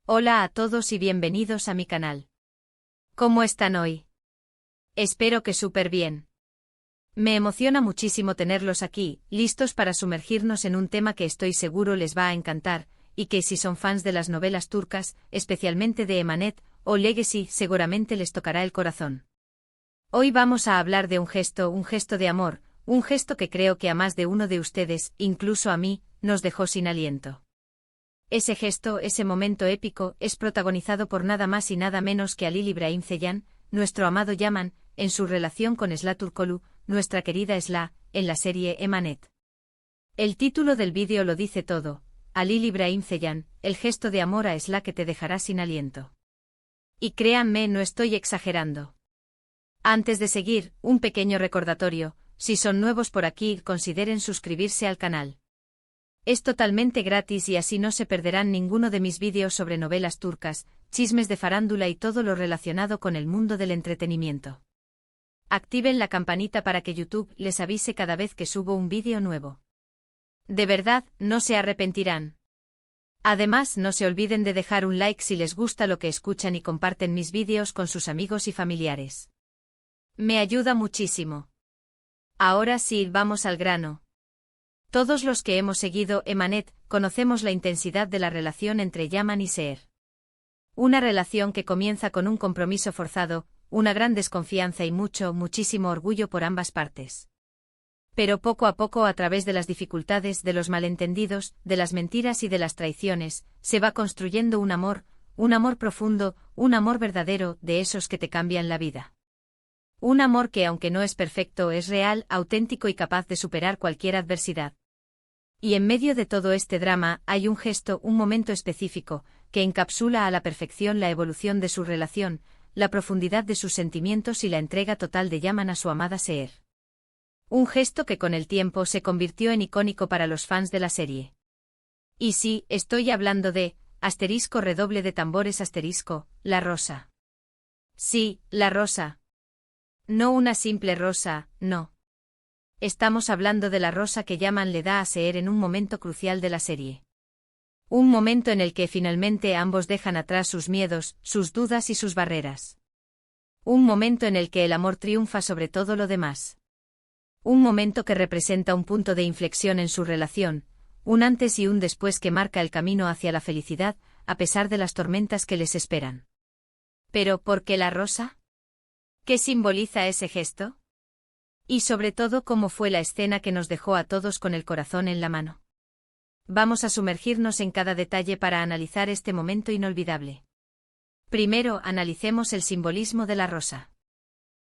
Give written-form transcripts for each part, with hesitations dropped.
Hola a todos y bienvenidos a mi canal. ¿Cómo están hoy? Espero que súper bien. Me emociona muchísimo tenerlos aquí, listos para sumergirnos en un tema que estoy seguro les va a encantar, y que si son fans de las novelas turcas, especialmente de Emanet o Legacy, seguramente les tocará el corazón. Hoy vamos a hablar de un gesto de amor, un gesto que creo que a más de uno de ustedes, incluso a mí, nos dejó sin aliento. Ese gesto, ese momento épico, es protagonizado por nada más y nada menos que Halil İbrahim Ceylan, nuestro amado Yaman, en su relación con Sıla Türkoğlu, nuestra querida Sıla, en la serie Emanet. El título del vídeo lo dice todo: Halil İbrahim Ceylan, el gesto de amor a Sıla que te dejará sin aliento. Y créanme, no estoy exagerando. Antes de seguir, un pequeño recordatorio: si son nuevos por aquí, consideren suscribirse al canal. Es totalmente gratis y así no se perderán ninguno de mis vídeos sobre novelas turcas, chismes de farándula y todo lo relacionado con el mundo del entretenimiento. Activen la campanita para que YouTube les avise cada vez que subo un vídeo nuevo. De verdad, no se arrepentirán. Además, no se olviden de dejar un like si les gusta lo que escuchan y comparten mis vídeos con sus amigos y familiares. Me ayuda muchísimo. Ahora sí, vamos al grano. Todos los que hemos seguido Emanet conocemos la intensidad de la relación entre Yaman y Seher. Una relación que comienza con un compromiso forzado, una gran desconfianza y muchísimo orgullo por ambas partes. Pero poco a poco, a través de las dificultades, de los malentendidos, de las mentiras y de las traiciones, se va construyendo un amor profundo, un amor verdadero, de esos que te cambian la vida. Un amor que, aunque no es perfecto, es real, auténtico y capaz de superar cualquier adversidad. Y en medio de todo este drama, hay un gesto, un momento específico, que encapsula a la perfección la evolución de su relación, la profundidad de sus sentimientos y la entrega total de Yaman a su amada Seher. Un gesto que con el tiempo se convirtió en icónico para los fans de la serie. Y sí, estoy hablando de, redoble de tambores la rosa. Sí, la rosa. No una simple rosa, no. Estamos hablando de la rosa que Yaman le da a Seher en un momento crucial de la serie. Un momento en el que finalmente ambos dejan atrás sus miedos, sus dudas y sus barreras. Un momento en el que el amor triunfa sobre todo lo demás. Un momento que representa un punto de inflexión en su relación, un antes y un después que marca el camino hacia la felicidad, a pesar de las tormentas que les esperan. ¿Pero por qué la rosa? ¿Qué simboliza ese gesto? Y sobre todo, ¿cómo fue la escena que nos dejó a todos con el corazón en la mano? Vamos a sumergirnos en cada detalle para analizar este momento inolvidable. Primero, analicemos el simbolismo de la rosa.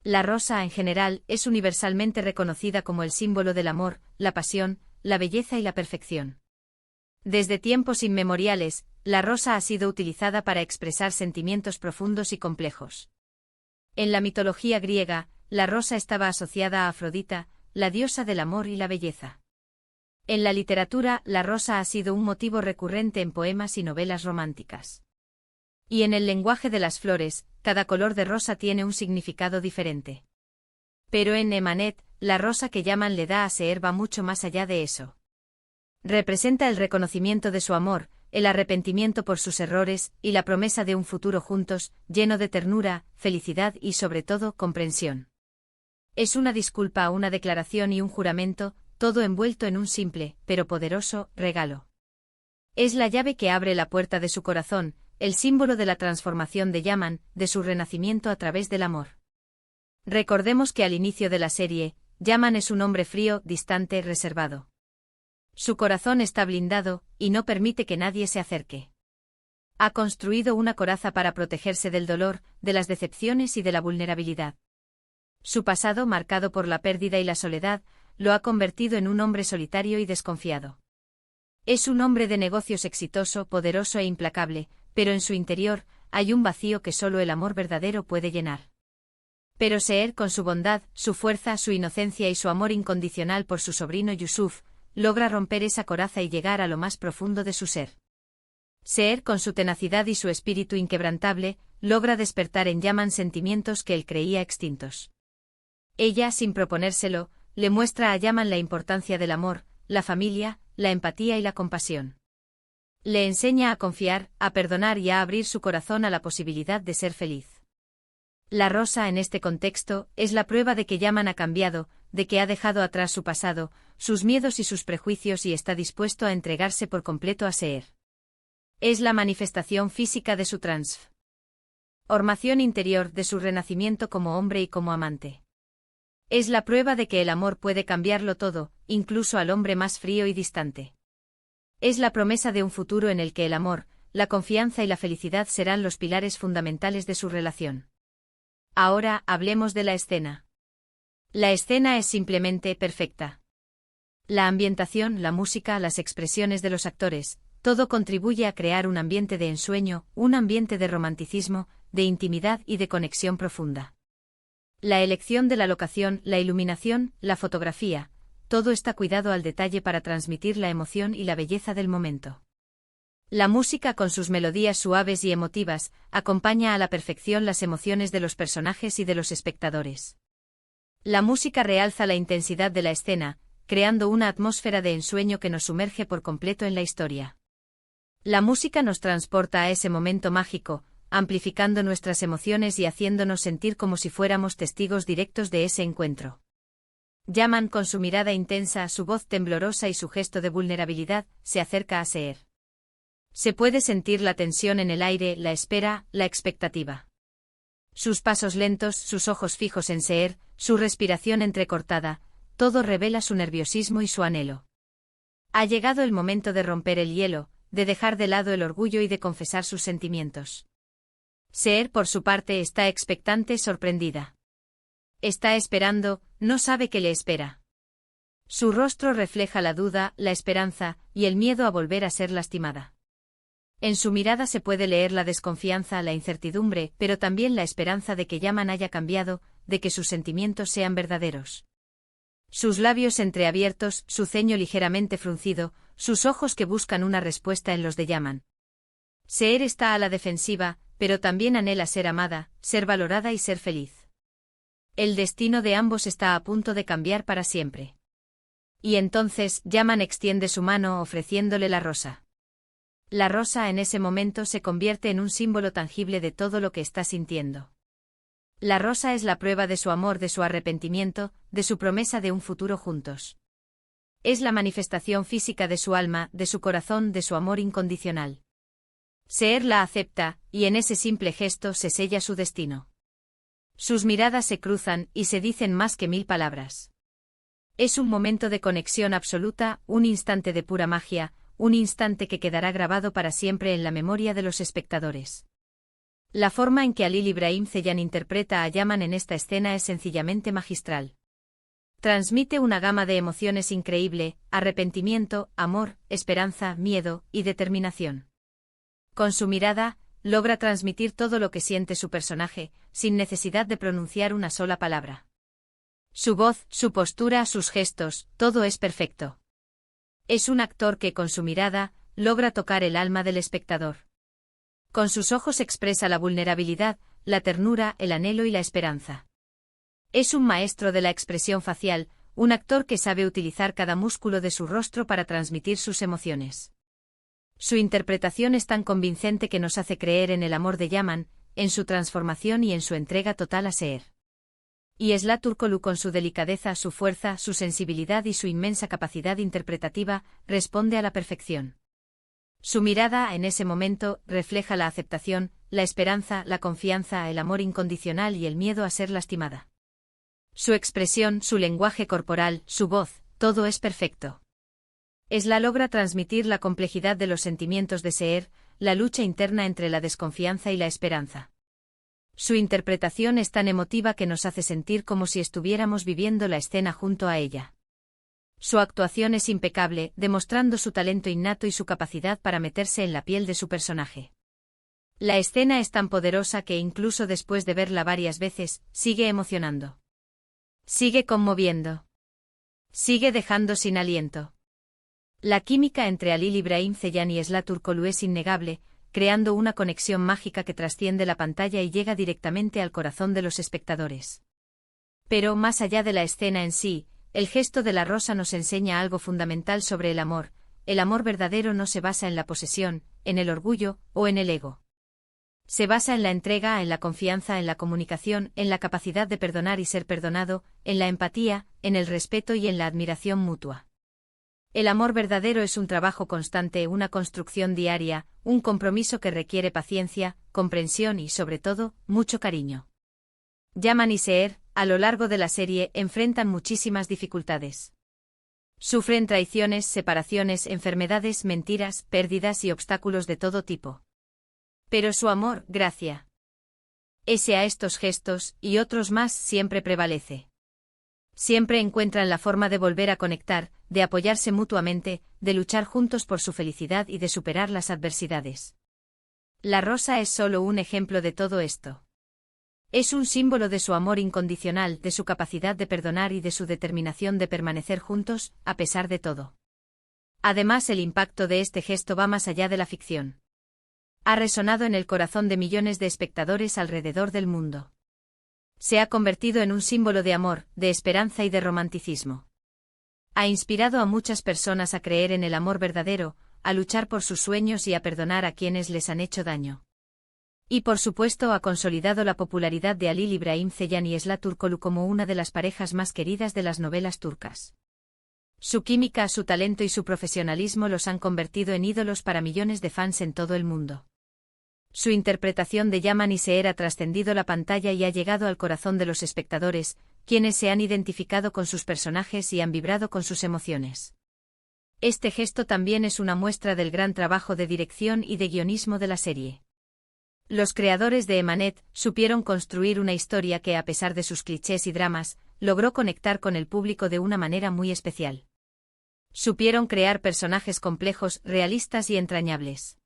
La rosa, en general, es universalmente reconocida como el símbolo del amor, la pasión, la belleza y la perfección. Desde tiempos inmemoriales, la rosa ha sido utilizada para expresar sentimientos profundos y complejos. En la mitología griega, la rosa estaba asociada a Afrodita, la diosa del amor y la belleza. En la literatura, la rosa ha sido un motivo recurrente en poemas y novelas románticas. Y en el lenguaje de las flores, cada color de rosa tiene un significado diferente. Pero en Emanet, la rosa que Yaman le da a Seher va mucho más allá de eso. Representa el reconocimiento de su amor, el arrepentimiento por sus errores y la promesa de un futuro juntos, lleno de ternura, felicidad y sobre todo, comprensión. Es una disculpa, una declaración y un juramento, todo envuelto en un simple, pero poderoso, regalo. Es la llave que abre la puerta de su corazón, el símbolo de la transformación de Yaman, de su renacimiento a través del amor. Recordemos que al inicio de la serie, Yaman es un hombre frío, distante, reservado. Su corazón está blindado, y no permite que nadie se acerque. Ha construido una coraza para protegerse del dolor, de las decepciones y de la vulnerabilidad. Su pasado, marcado por la pérdida y la soledad, lo ha convertido en un hombre solitario y desconfiado. Es un hombre de negocios exitoso, poderoso e implacable, pero en su interior, hay un vacío que solo el amor verdadero puede llenar. Pero Seher, con su bondad, su fuerza, su inocencia y su amor incondicional por su sobrino Yusuf, logra romper esa coraza y llegar a lo más profundo de su ser. Seher, con su tenacidad y su espíritu inquebrantable, logra despertar en Yaman sentimientos que él creía extintos. Ella, sin proponérselo, le muestra a Yaman la importancia del amor, la familia, la empatía y la compasión. Le enseña a confiar, a perdonar y a abrir su corazón a la posibilidad de ser feliz. La rosa en este contexto es la prueba de que Yaman ha cambiado, de que ha dejado atrás su pasado, sus miedos y sus prejuicios y está dispuesto a entregarse por completo a Seher. Es la manifestación física de su transformación interior, de su renacimiento como hombre y como amante. Es la prueba de que el amor puede cambiarlo todo, incluso al hombre más frío y distante. Es la promesa de un futuro en el que el amor, la confianza y la felicidad serán los pilares fundamentales de su relación. Ahora hablemos de la escena. La escena es simplemente perfecta. La ambientación, la música, las expresiones de los actores, todo contribuye a crear un ambiente de ensueño, un ambiente de romanticismo, de intimidad y de conexión profunda. La elección de la locación, la iluminación, la fotografía, todo está cuidado al detalle para transmitir la emoción y la belleza del momento. La música con sus melodías suaves y emotivas, acompaña a la perfección las emociones de los personajes y de los espectadores. La música realza la intensidad de la escena, creando una atmósfera de ensueño que nos sumerge por completo en la historia. La música nos transporta a ese momento mágico, amplificando nuestras emociones y haciéndonos sentir como si fuéramos testigos directos de ese encuentro. Yaman, con su mirada intensa, su voz temblorosa y su gesto de vulnerabilidad, se acerca a Seher. Se puede sentir la tensión en el aire, la espera, la expectativa. Sus pasos lentos, sus ojos fijos en Seher, su respiración entrecortada, todo revela su nerviosismo y su anhelo. Ha llegado el momento de romper el hielo, de dejar de lado el orgullo y de confesar sus sentimientos. Seher, por su parte, está expectante, sorprendida. Está esperando, no sabe qué le espera. Su rostro refleja la duda, la esperanza, y el miedo a volver a ser lastimada. En su mirada se puede leer la desconfianza, la incertidumbre, pero también la esperanza de que Yaman haya cambiado, de que sus sentimientos sean verdaderos. Sus labios entreabiertos, su ceño ligeramente fruncido, sus ojos que buscan una respuesta en los de Yaman. Seher está a la defensiva, pero también anhela ser amada, ser valorada y ser feliz. El destino de ambos está a punto de cambiar para siempre. Y entonces Yaman extiende su mano ofreciéndole la rosa. La rosa en ese momento se convierte en un símbolo tangible de todo lo que está sintiendo. La rosa es la prueba de su amor, de su arrepentimiento, de su promesa de un futuro juntos. Es la manifestación física de su alma, de su corazón, de su amor incondicional. Seher la acepta, y en ese simple gesto se sella su destino. Sus miradas se cruzan y se dicen más que 1000 palabras. Es un momento de conexión absoluta, un instante de pura magia, un instante que quedará grabado para siempre en la memoria de los espectadores. La forma en que Halil Ibrahim Ceylan interpreta a Yaman en esta escena es sencillamente magistral. Transmite una gama de emociones increíble: arrepentimiento, amor, esperanza, miedo y determinación. Con su mirada, logra transmitir todo lo que siente su personaje, sin necesidad de pronunciar una sola palabra. Su voz, su postura, sus gestos, todo es perfecto. Es un actor que con su mirada, logra tocar el alma del espectador. Con sus ojos expresa la vulnerabilidad, la ternura, el anhelo y la esperanza. Es un maestro de la expresión facial, un actor que sabe utilizar cada músculo de su rostro para transmitir sus emociones. Su interpretación es tan convincente que nos hace creer en el amor de Yaman, en su transformación y en su entrega total a Seher. Y Esla Turkoglu, con su delicadeza, su fuerza, su sensibilidad y su inmensa capacidad interpretativa, responde a la perfección. Su mirada, en ese momento, refleja la aceptación, la esperanza, la confianza, el amor incondicional y el miedo a ser lastimada. Su expresión, su lenguaje corporal, su voz, todo es perfecto. Esla logra transmitir la complejidad de los sentimientos de Seher, la lucha interna entre la desconfianza y la esperanza. Su interpretación es tan emotiva que nos hace sentir como si estuviéramos viviendo la escena junto a ella. Su actuación es impecable, demostrando su talento innato y su capacidad para meterse en la piel de su personaje. La escena es tan poderosa que incluso después de verla varias veces, sigue emocionando. Sigue conmoviendo. Sigue dejando sin aliento. La química entre Halil Ibrahim Ceylan y Esla Turkoglu es innegable, creando una conexión mágica que trasciende la pantalla y llega directamente al corazón de los espectadores. Pero más allá de la escena en sí, el gesto de la rosa nos enseña algo fundamental sobre el amor, el amor verdadero no se basa en la posesión, en el orgullo o en el ego. Se basa en la entrega, en la confianza, en la comunicación, en la capacidad de perdonar y ser perdonado, en la empatía, en el respeto y en la admiración mutua. El amor verdadero es un trabajo constante, una construcción diaria, un compromiso que requiere paciencia, comprensión y, sobre todo, mucho cariño. Yaman y Seher, a lo largo de la serie, enfrentan muchísimas dificultades. Sufren traiciones, separaciones, enfermedades, mentiras, pérdidas y obstáculos de todo tipo. Pero su amor, gracia, ese a estos gestos, y otros más, siempre prevalece. Siempre encuentran la forma de volver a conectar, de apoyarse mutuamente, de luchar juntos por su felicidad y de superar las adversidades. La rosa es solo un ejemplo de todo esto. Es un símbolo de su amor incondicional, de su capacidad de perdonar y de su determinación de permanecer juntos, a pesar de todo. Además, el impacto de este gesto va más allá de la ficción. Ha resonado en el corazón de millones de espectadores alrededor del mundo. Se ha convertido en un símbolo de amor, de esperanza y de romanticismo. Ha inspirado a muchas personas a creer en el amor verdadero, a luchar por sus sueños y a perdonar a quienes les han hecho daño. Y por supuesto ha consolidado la popularidad de Halil İbrahim Ceylan y Esra Turkoglu como una de las parejas más queridas de las novelas turcas. Su química, su talento y su profesionalismo los han convertido en ídolos para millones de fans en todo el mundo. Su interpretación de Yaman y Seher ha trascendido la pantalla y ha llegado al corazón de los espectadores, quienes se han identificado con sus personajes y han vibrado con sus emociones. Este gesto también es una muestra del gran trabajo de dirección y de guionismo de la serie. Los creadores de Emanet supieron construir una historia que, a pesar de sus clichés y dramas, logró conectar con el público de una manera muy especial. Supieron crear personajes complejos, realistas y entrañables.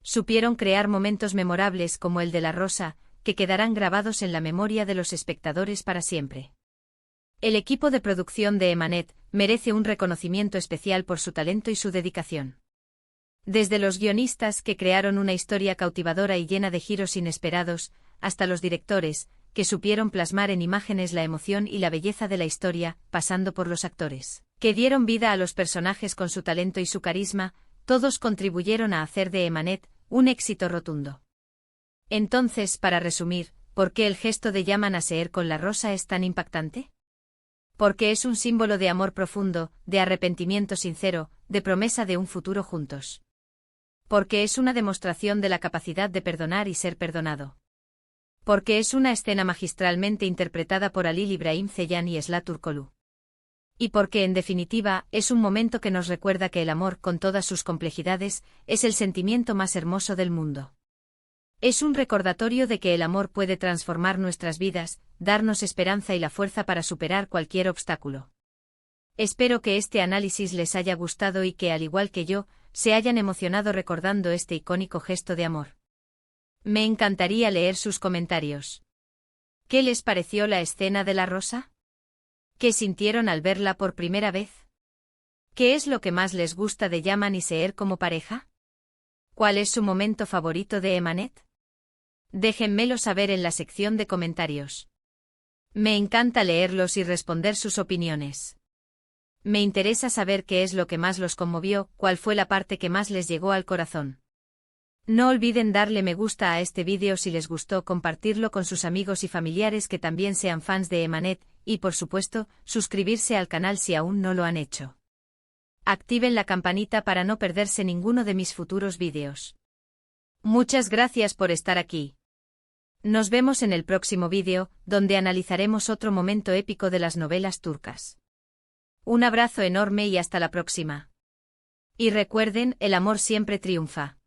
Supieron crear momentos memorables como el de la rosa, que quedarán grabados en la memoria de los espectadores para siempre. El equipo de producción de Emanet merece un reconocimiento especial por su talento y su dedicación. Desde los guionistas, que crearon una historia cautivadora y llena de giros inesperados, hasta los directores, que supieron plasmar en imágenes la emoción y la belleza de la historia, pasando por los actores, que dieron vida a los personajes con su talento y su carisma, todos contribuyeron a hacer de Emanet un éxito rotundo. Entonces, para resumir, ¿por qué el gesto de Yaman a Seher con la rosa es tan impactante? Porque es un símbolo de amor profundo, de arrepentimiento sincero, de promesa de un futuro juntos. Porque es una demostración de la capacidad de perdonar y ser perdonado. Porque es una escena magistralmente interpretada por Halil İbrahim Ceylan y Esra Turkoglu. Y porque, en definitiva, es un momento que nos recuerda que el amor, con todas sus complejidades, es el sentimiento más hermoso del mundo. Es un recordatorio de que el amor puede transformar nuestras vidas, darnos esperanza y la fuerza para superar cualquier obstáculo. Espero que este análisis les haya gustado y que, al igual que yo, se hayan emocionado recordando este icónico gesto de amor. Me encantaría leer sus comentarios. ¿Qué les pareció la escena de la rosa? ¿Qué sintieron al verla por primera vez? ¿Qué es lo que más les gusta de Yaman y Seher como pareja? ¿Cuál es su momento favorito de Emanet? Déjenmelo saber en la sección de comentarios. Me encanta leerlos y responder sus opiniones. Me interesa saber qué es lo que más los conmovió, cuál fue la parte que más les llegó al corazón. No olviden darle me gusta a este vídeo si les gustó, compartirlo con sus amigos y familiares que también sean fans de Emanet, y por supuesto, suscribirse al canal si aún no lo han hecho. Activen la campanita para no perderse ninguno de mis futuros vídeos. Muchas gracias por estar aquí. Nos vemos en el próximo vídeo, donde analizaremos otro momento épico de las novelas turcas. Un abrazo enorme y hasta la próxima. Y recuerden, el amor siempre triunfa.